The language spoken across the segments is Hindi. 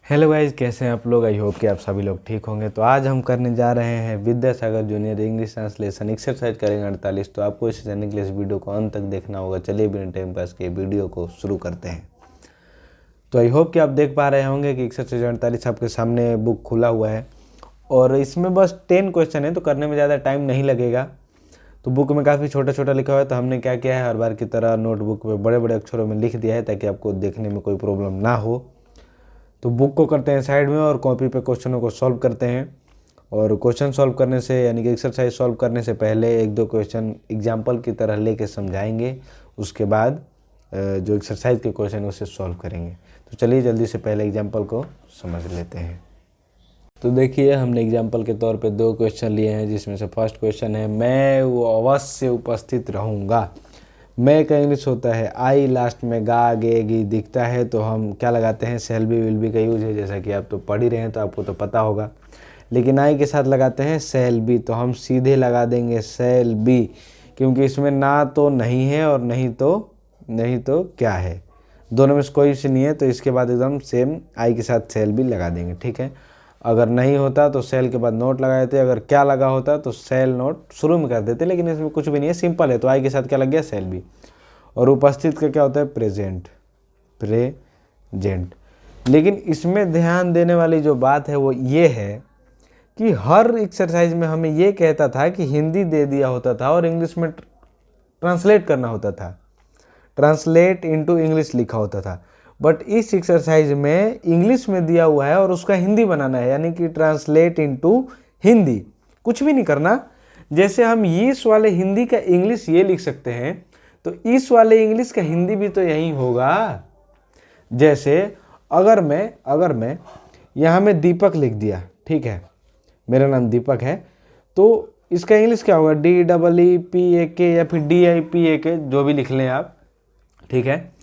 हेलो गाइज, कैसे हैं आप लोग। आई होप कि आप सभी लोग ठीक होंगे। तो आज हम करने जा रहे हैं Vidyasagar junior English translation exercise करेंगे 48। तो आपको इसे जानने के लिए इस वीडियो को अंत तक देखना होगा। चलिए बिना टाइम पास के वीडियो को शुरू करते हैं। तो आई होप कि आप देख पा रहे होंगे कि एक्सरसाइज 48 आपके सामने बुक खुला हुआ है और इसमें बस 10 क्वेश्चन है, तो करने में ज़्यादा टाइम नहीं लगेगा। तो बुक में काफ़ी छोटा छोटा लिखा हुआ है, तो हमने क्या किया है, हर बार की तरह नोटबुक में बड़े बड़े अक्षरों में लिख दिया है ताकि आपको देखने में कोई प्रॉब्लम ना हो। तो बुक को करते हैं साइड में और कॉपी पे क्वेश्चनों को सॉल्व करते हैं। और क्वेश्चन सॉल्व करने से यानी कि एक्सरसाइज सॉल्व करने से पहले एक दो क्वेश्चन एग्जाम्पल की तरह लेके समझाएंगे। उसके बाद जो एक्सरसाइज के क्वेश्चन है उसे सॉल्व करेंगे। तो चलिए जल्दी से पहले एग्जाम्पल को समझ लेते हैं। तो देखिए, हमने एग्जाम्पल के तौर पे 2 क्वेश्चन लिए हैं, जिसमें से फर्स्ट क्वेश्चन है मैं वो अवश्य उपस्थित रहूँगा। मैं का इंग्लिश होता है आई, लास्ट में गा गे गी दिखता है तो हम क्या लगाते हैं, शैल बी विल बी का यूज है। जैसा कि आप तो पढ़ ही रहे हैं तो आपको तो पता होगा। लेकिन आई के साथ लगाते हैं शैल बी, तो हम सीधे लगा देंगे शैल बी, क्योंकि इसमें ना तो नहीं है और नहीं तो क्या है, दोनों में से कोई से नहीं है। तो इसके बाद एकदम सेम आई के साथ शैल बी लगा देंगे। ठीक है, अगर नहीं होता तो सेल के बाद नोट लगा देते, अगर क्या लगा होता तो सेल नोट शुरू में कर देते, लेकिन इसमें कुछ भी नहीं है, सिंपल है। तो आई के साथ क्या लग गया, सेल भी। और उपस्थित का क्या होता है, प्रेजेंट। लेकिन इसमें ध्यान देने वाली जो बात है वो ये है कि हर एक्सरसाइज में हमें ये कहता था कि हिंदी दे दिया होता था और इंग्लिश में ट्रांसलेट करना होता था, ट्रांसलेट इनटू इंग्लिश लिखा होता था। बट इस एक्सरसाइज में इंग्लिश में दिया हुआ है और उसका हिंदी बनाना है, यानी कि ट्रांसलेट इनटू हिंदी। कुछ भी नहीं करना। जैसे हम इस वाले हिंदी का इंग्लिश ये लिख सकते हैं, तो इस वाले इंग्लिश का हिंदी भी तो यही होगा। जैसे अगर मैं यहाँ में दीपक लिख दिया, ठीक है, मेरा नाम दीपक है, तो इसका इंग्लिश क्या होगा, DEEPAK या फिर DIPAK, जो भी लिख लें आप। ठीक है,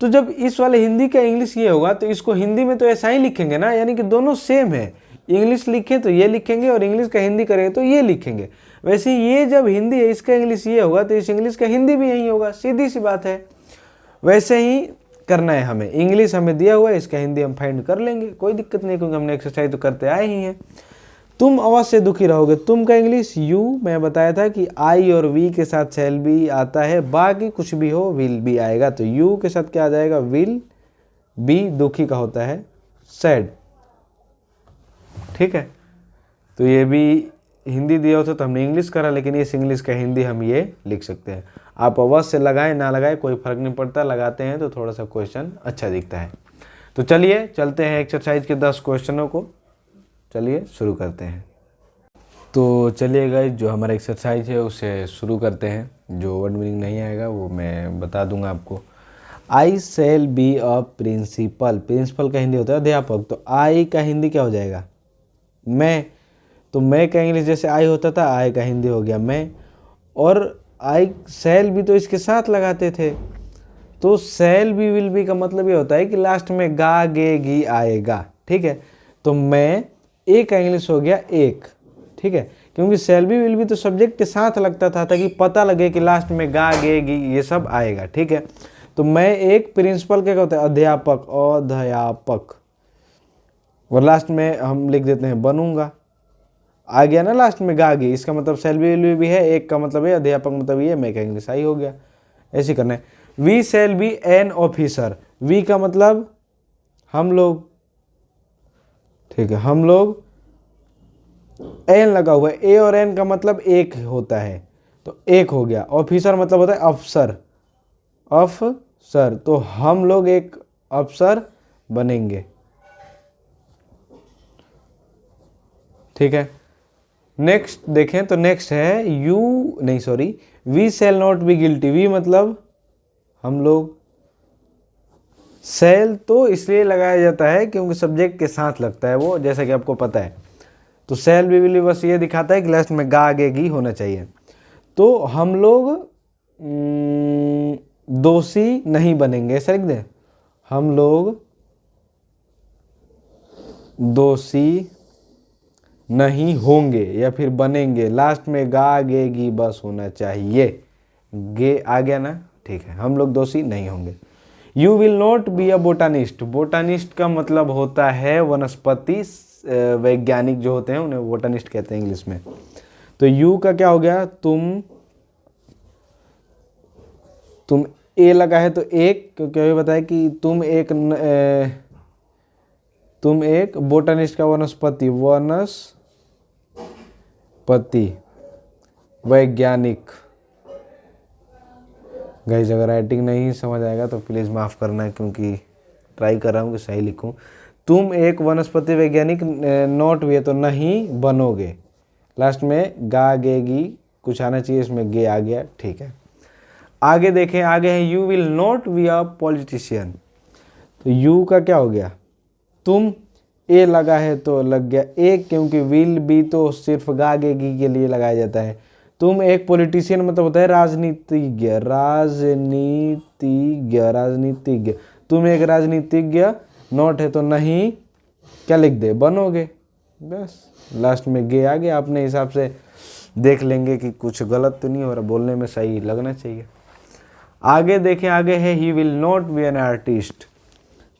तो जब इस वाले हिंदी का इंग्लिश ये होगा तो इसको हिंदी में तो ऐसा ही लिखेंगे ना, यानी कि दोनों सेम है। इंग्लिश लिखें तो ये लिखेंगे और इंग्लिश का हिंदी करेंगे तो ये लिखेंगे। वैसे ये जब हिंदी है, इसका इंग्लिश ये होगा तो इस इंग्लिश का हिंदी भी यही होगा, सीधी सी बात है। वैसे ही करना है हमें। इंग्लिश हमें दिया हुआ है, इसका हिंदी हम फाइंड कर लेंगे, कोई दिक्कत नहीं, क्योंकि हमने एक्सरसाइज तो करते आए ही हैं। तुम अवश्य दुखी रहोगे, तुम का इंग्लिश यू। मैं बताया था कि आई और वी के साथ शैल बी आता है, बाकी कुछ भी हो विल बी आएगा। तो यू के साथ क्या आ जाएगा, विल बी। दुखी का होता है सैड। ठीक है, तो ये भी हिंदी दिया होता तो हमने इंग्लिश करा, लेकिन इस इंग्लिश का हिंदी हम ये लिख सकते हैं। आप अवश्य लगाएं ना लगाएं कोई फर्क नहीं पड़ता, लगाते हैं तो थोड़ा सा क्वेश्चन अच्छा दिखता है। तो चलिए चलते हैं एक्सरसाइज के 10 क्वेश्चनों को, चलिए शुरू करते हैं। तो चलिए गाइस, जो हमारा एक्सरसाइज है उसे शुरू करते हैं। जो वर्ड मीनिंग नहीं आएगा वो मैं बता दूंगा आपको। I shall be a principal. Principal का हिंदी होता है अध्यापक, तो आई का हिंदी क्या हो जाएगा, मैं। तो मैं का इंग्लिश जैसे आई होता था, आई का हिंदी हो गया मैं। और आई शैल बी तो इसके साथ लगाते थे, तो शैल बी विल बी का मतलब ये होता है कि लास्ट में गा गे गी आएगा। ठीक है, तो मैं, ए का इंग्लिश हो गया एक। ठीक है, क्योंकि शैल बी विल बी तो सब्जेक्ट के साथ लगता था ताकि पता लगे कि लास्ट में गा गे गी ये सब आएगा। ठीक है, तो मैं एक प्रिंसिपल क्या होता है, अध्यापक। और लास्ट में हम लिख देते हैं बनूंगा। आ गया ना लास्ट में गा गी, इसका मतलब शैल बी विल बी है, एक का मतलब है अध्यापक, मतलब ये मैं का इंग्लिश आई हो गया। ऐसे करना है। We shall be an officer. We का मतलब हम लोग। ठीक है, हम लोग, एन लगा हुआ है, ए और एन का मतलब एक होता है, तो एक हो गया। ऑफिसर मतलब होता है अफसर, तो हम लोग एक अफसर बनेंगे। ठीक है, नेक्स्ट देखें तो नेक्स्ट है we shall not be guilty. We मतलब हम लोग। शैल तो इसलिए लगाया जाता है क्योंकि सब्जेक्ट के साथ लगता है वो, जैसा कि आपको पता है। तो शैल बी विल बी बस ये दिखाता है कि लास्ट में गा गे गी होना चाहिए। तो हम लोग दोषी नहीं बनेंगे, ऐसा लिख दें, हम लोग दोषी नहीं होंगे या फिर बनेंगे। लास्ट में गा गे गी बस होना चाहिए, गे आ गया ना। ठीक है, हम लोग दोषी नहीं होंगे। You will not be a botanist. Botanist का मतलब होता है वनस्पति वैज्ञानिक जो होते हैं उन्हें बोटानिस्ट कहते हैं इंग्लिश में। तो यू का क्या हो गया, तुम ए लगा है तो एक, क्योंकि अभी बताया कि तुम एक बोटानिस्ट का वनस्पति वैज्ञानिक। गाइस अगर राइटिंग नहीं समझ आएगा तो प्लीज़ माफ़ करना है, क्योंकि ट्राई कर रहा हूँ कि सही लिखूँ। तुम एक वनस्पति वैज्ञानिक नॉट भी है तो नहीं बनोगे। लास्ट में गा गेगी कुछ आना चाहिए, इसमें गे आ गया, ठीक है। आगे देखें, आगे है you will not be a politician. तो यू का क्या हो गया, तुम ए लगा है तो लग गया एक, क्योंकि विल बी तो सिर्फ गा गेगी के लिए लगाया जाता है। तुम एक पॉलिटिशियन मतलब होता है राजनीतिज्ञ। तुम एक राजनीतिज्ञ, नॉट है तो नहीं, क्या लिख दे, बनोगे, बस। लास्ट में गे आ गया, अपने हिसाब से देख लेंगे कि कुछ गलत तो नहीं हो रहा, बोलने में सही लगना चाहिए। आगे देखें, आगे है he will not be an artist.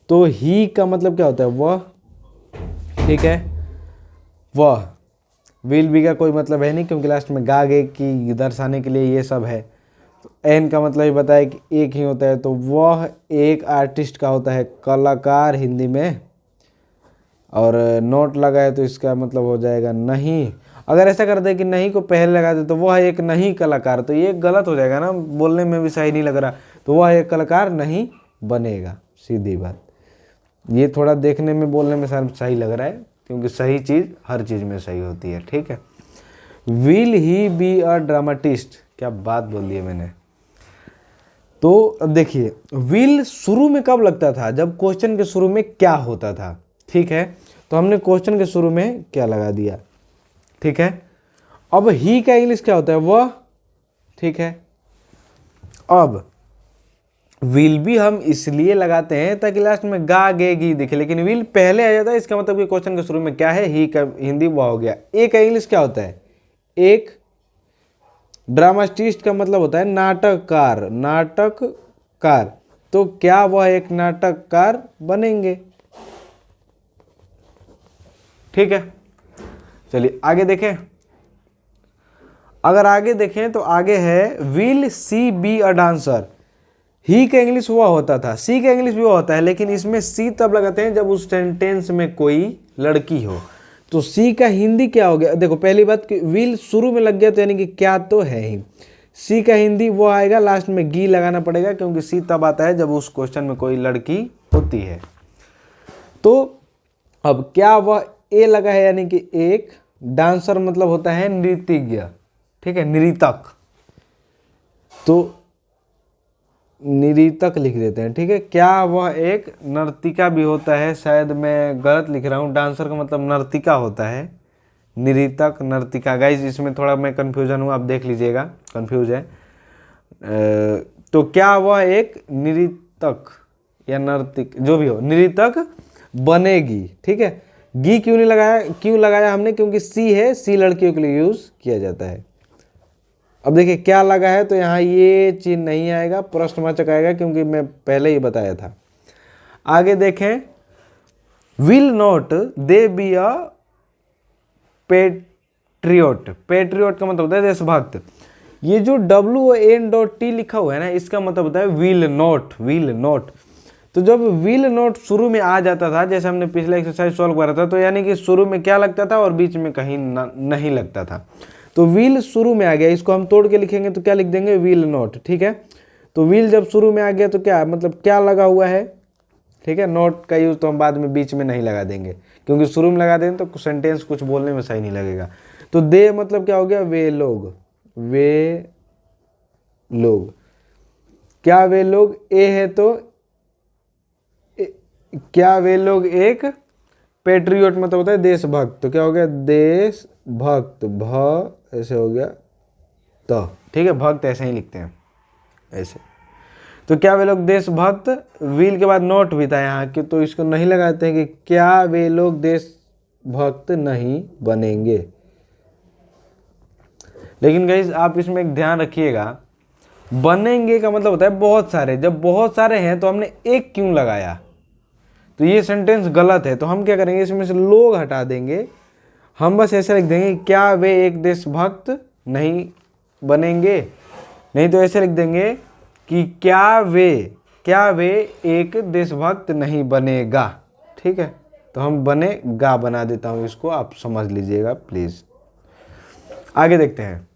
तो ही का मतलब क्या होता है, वह, ठीक है, वह। विल बी का कोई मतलब है नहीं, क्योंकि लास्ट में गा गे की दर्शाने के लिए ये सब है। तो एन का मतलब ये बताया कि एक ही होता है, तो वह एक आर्टिस्ट का होता है, कलाकार हिंदी में। और नोट लगा है तो इसका मतलब हो जाएगा नहीं। अगर ऐसा कर दे कि नहीं को पहले लगा दे तो वह एक नहीं कलाकार, तो ये गलत हो जाएगा ना, बोलने में भी सही नहीं लग रहा। तो वह एक कलाकार नहीं बनेगा, सीधी बात। ये थोड़ा देखने में बोलने में सही लग रहा है, क्योंकि सही चीज़ हर चीज़ में सही होती है, ठीक है। Will he be a dramatist, क्या बात बोल दी है मैंने। तो अब देखिए, विल शुरू में कब लगता था, जब क्वेश्चन के शुरू में क्या होता था, ठीक है। तो हमने क्वेश्चन के शुरू में क्या लगा दिया, ठीक है। अब ही का इंग्लिश क्या होता है, वह, ठीक है। अब विल भी हम इसलिए लगाते हैं ताकि लास्ट में गा गे गी दिखे, लेकिन विल पहले आ जाता है, इसका मतलब कि क्वेश्चन के शुरू में क्या है, ही का हिंदी वह हो गया। ए का इंग्लिश क्या होता है, एक। ड्रामाटिस्ट का मतलब होता है नाटककार। तो क्या वह एक नाटककार बनेंगे, ठीक है। चलिए आगे देखें। अगर आगे देखें तो आगे है will see be a dancer. ही का इंग्लिश हुआ होता था, सी का इंग्लिश भी हुआ होता है, लेकिन इसमें सी तब लगाते हैं जब उस सेंटेंस में कोई लड़की हो। तो सी का हिंदी क्या हो गया, देखो पहली बात कि विल शुरू में लग गया तो यानी कि क्या तो है ही। सी का हिंदी वो आएगा, लास्ट में गी लगाना पड़ेगा, क्योंकि सी तब आता है जब उस क्वेश्चन में कोई लड़की होती है। तो अब क्या वह ए लगा है, यानी कि एक। डांसर मतलब होता है नृत्यज्ञ, ठीक है, नृतक। तो नृतक लिख देते हैं, ठीक है। क्या वह एक नर्तिका भी होता है, शायद मैं गलत लिख रहा हूँ, डांसर का मतलब नर्तिका होता है, नृतक नर्तिका। गाइज इसमें थोड़ा मैं कंफ्यूजन हूँ, आप देख लीजिएगा, कंफ्यूज है। तो क्या वह एक नृतक या नर्तिक जो भी हो, नृतक बनेगी, ठीक है। गी क्यों नहीं लगाया, क्यों लगाया हमने, क्योंकि सी है, सी लड़कियों के लिए यूज किया जाता है। अब देखिए क्या लगा है, तो यहाँ ये चिन्ह नहीं आएगा, प्रश्नवाचक आएगा, क्योंकि मैं पहले ही बताया था। आगे देखें, will not they be a Patriot. Patriot का मतलब होता है देशभक्त। ये जो WN.T लिखा हुआ है ना, इसका मतलब होता है विल नॉट। तो जब विल नॉट शुरू में आ जाता था, जैसे हमने पिछला एक्सरसाइज सॉल्व करा था, तो यानी कि शुरू में क्या लगता था और बीच में कहीं नहीं लगता था। तो विल शुरू में आ गया, इसको हम तोड़ के लिखेंगे तो क्या लिख देंगे, विल नॉट, ठीक है। तो विल जब शुरू में आ गया तो क्या मतलब क्या लगा हुआ है, ठीक है। नॉट का यूज तो हम बाद में बीच में नहीं लगा देंगे, क्योंकि शुरू में लगा देंगे तो सेंटेंस कुछ बोलने में सही नहीं लगेगा। तो दे मतलब क्या हो गया, वे लोग। क्या वे लोग ए है तो क्या वे लोग एक पेट्रियोट मतलब होता है देशभक्त। तो क्या हो गया, देशभक्त, भ ऐसे हो गया तो, ठीक है। भक्त ऐसे ही लिखते हैं ऐसे। तो क्या वे लोग देशभक्त, विल के बाद नॉट भी था यहाँ के, तो इसको नहीं लगाते हैं कि क्या वे लोग देशभक्त नहीं बनेंगे। लेकिन गाइस आप इसमें एक ध्यान रखिएगा, बनेंगे का मतलब होता है बहुत सारे। जब बहुत सारे हैं तो हमने एक क्यों लगाया, तो ये सेंटेंस गलत है। तो हम क्या करेंगे, इसमें से लोग हटा देंगे, हम बस ऐसे लिख देंगे क्या वे एक देशभक्त नहीं बनेंगे। नहीं तो ऐसे लिख देंगे कि क्या वे एक देशभक्त नहीं बनेगा। ठीक है, तो हम बनेगा बना देता हूँ इसको, आप समझ लीजिएगा प्लीज। आगे देखते हैं।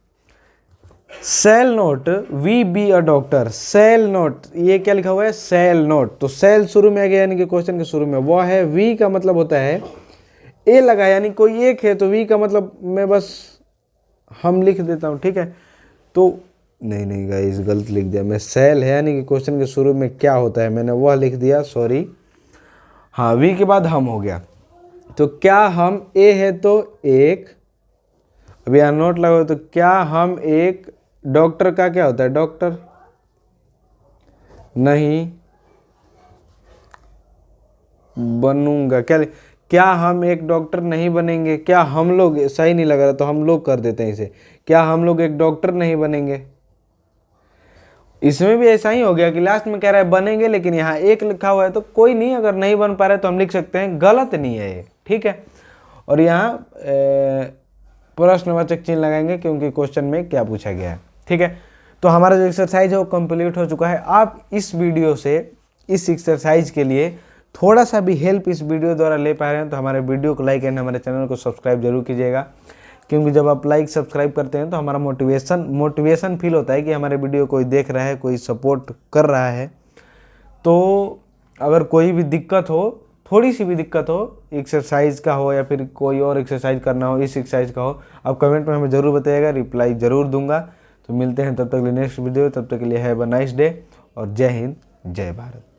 Shall not we be a doctor. Shall not, ये क्या लिखा हुआ है, सेल नोट। तो सेल शुरू में आ गया यानी कि क्वेश्चन के शुरू में, वो है वी का मतलब होता है ए लगा यानी कोई एक है, तो वी का मतलब मैं बस हम लिख देता हूँ। ठीक है, तो नहीं गाइस गलत लिख दिया मैं। सेल है यानी कि क्वेश्चन के शुरू में क्या होता है, मैंने वह लिख दिया, सॉरी। हाँ, वी के बाद हम हो गया। तो क्या हम ए है तो एक, अभी यहाँ नोट लगा तो क्या हम एक डॉक्टर का क्या होता है, डॉक्टर नहीं बनूंगा। क्या हम एक डॉक्टर नहीं बनेंगे, क्या हम लोग, सही नहीं लग रहा तो हम लोग कर देते हैं इसे, क्या हम लोग एक डॉक्टर नहीं बनेंगे। इसमें भी ऐसा ही हो गया कि लास्ट में कह रहा है बनेंगे, लेकिन यहाँ एक लिखा हुआ है तो कोई नहीं, अगर नहीं बन पा रहे तो हम लिख सकते हैं, गलत नहीं है ये। ठीक है, और यहाँ प्रश्नवाचक चिन्ह लगाएंगे क्योंकि क्वेश्चन में क्या पूछा गया है। ठीक है, तो हमारा जो एक्सरसाइज है वो कंप्लीट हो चुका है। आप इस वीडियो से इस एक्सरसाइज के लिए थोड़ा सा भी हेल्प इस वीडियो द्वारा ले पा रहे हैं तो हमारे वीडियो को लाइक एंड हमारे चैनल को सब्सक्राइब जरूर कीजिएगा, क्योंकि जब आप लाइक सब्सक्राइब करते हैं तो हमारा मोटिवेशन फील होता है कि हमारे वीडियो कोई देख रहा है, कोई सपोर्ट कर रहा है। तो अगर कोई भी दिक्कत हो, थोड़ी सी भी दिक्कत हो, एक्सरसाइज का हो या फिर कोई और एक्सरसाइज करना हो, इस एक्सरसाइज का हो, आप कमेंट में हमें ज़रूर बताइएगा, रिप्लाई ज़रूर दूंगा। तो मिलते हैं तब तक के लिए नेक्स्ट वीडियो, तब तक के लिए हैव अ नाइस डे और जय हिंद जय भारत।